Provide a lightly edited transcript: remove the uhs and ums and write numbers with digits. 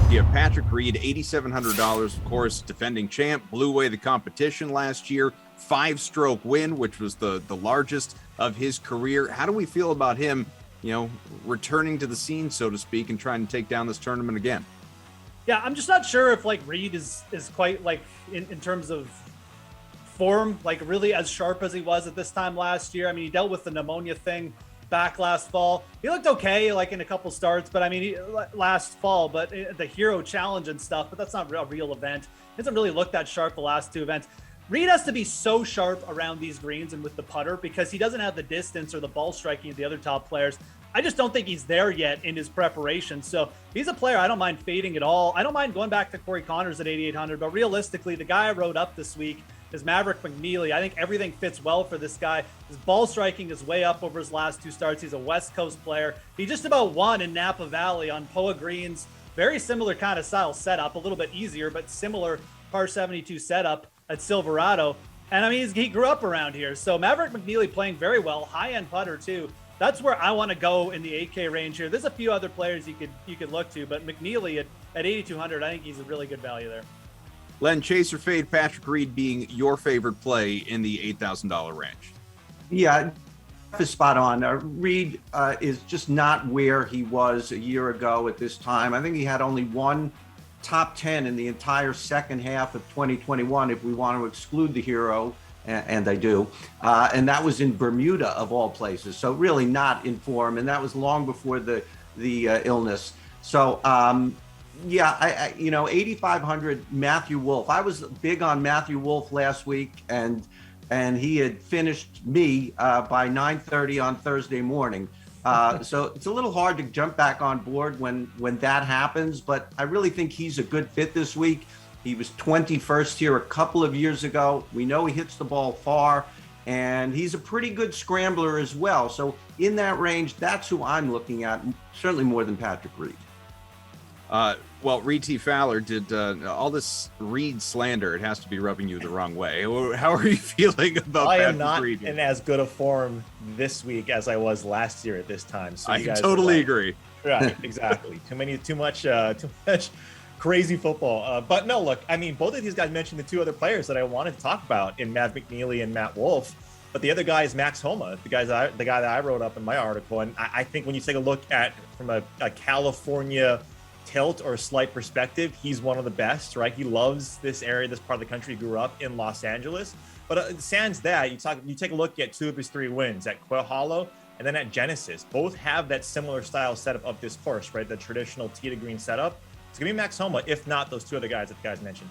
You have Patrick Reid, $8,700, of course, defending champ, blew away the competition last year, 5-stroke win, which was the largest of his career. How do we feel about him, returning to the scene, so to speak, and trying to take down this tournament again? Yeah, I'm just not sure if Reid is quite in terms of form, really as sharp as he was at this time last year. I mean, he dealt with the pneumonia thing back last fall. He looked okay, in a couple starts, but last fall, but the Hero Challenge and stuff, but that's not a real event. He hasn't really looked that sharp the last two events. Reid has to be so sharp around these greens and with the putter because he doesn't have the distance or the ball striking of the other top players. I just don't think he's there yet in his preparation. So he's a player I don't mind fading at all. I don't mind going back to Corey Connors at 8,800, but realistically, the guy I wrote up this week is Maverick McNeely. I think everything fits well for this guy. His ball striking is way up over his last two starts. He's a West Coast player. He just about won in Napa Valley on POA greens. Very similar kind of style setup, a little bit easier, but similar par 72 setup at Silverado. And he grew up around here. So Maverick McNeely playing very well, high-end putter too. That's where I want to go in the 8K range here. There's a few other players you could look to, but McNeely at 8,200, I think he's a really good value there. Len, chase or fade Patrick Reid being your favorite play in the $8,000 range? Yeah, is spot on. Reid is just not where he was a year ago at this time. I think he had only one top 10 in the entire second half of 2021, if we want to exclude the Hero, and I do. And that was in Bermuda, of all places. So really not in form, and that was long before the illness. So, yeah, 8,500 Matthew Wolff. I was big on Matthew Wolff last week, and he had finished me by 9:30 on Thursday morning. So it's a little hard to jump back on board when that happens, but I really think he's a good fit this week. He was 21st here a couple of years ago. We know he hits the ball far, and he's a pretty good scrambler as well. So in that range, that's who I'm looking at, certainly more than Patrick Reid. Well, Reid T. Fowler did all this Reid slander. It has to be rubbing you the wrong way. How are you feeling about I Patrick am not Reid? in as good a form this week as I was last year at this time. So I totally agree. Right, exactly. Too much crazy football. But no, look, both of these guys mentioned the two other players that I wanted to talk about in Mav McNeely and Matt Wolff. But the other guy is Max Homa, the guy that I wrote up in my article. And I think when you take a look at from a California tilt or slight perspective, he's one of the best, right? He loves this area, this part of the country. He grew up in Los Angeles. But sans that, you take a look at two of his three wins at Quail Hollow and then at Genesis. Both have that similar style setup of this course, right? The traditional tee to green setup. It's gonna be Max Homa, if not those two other guys that the guys mentioned.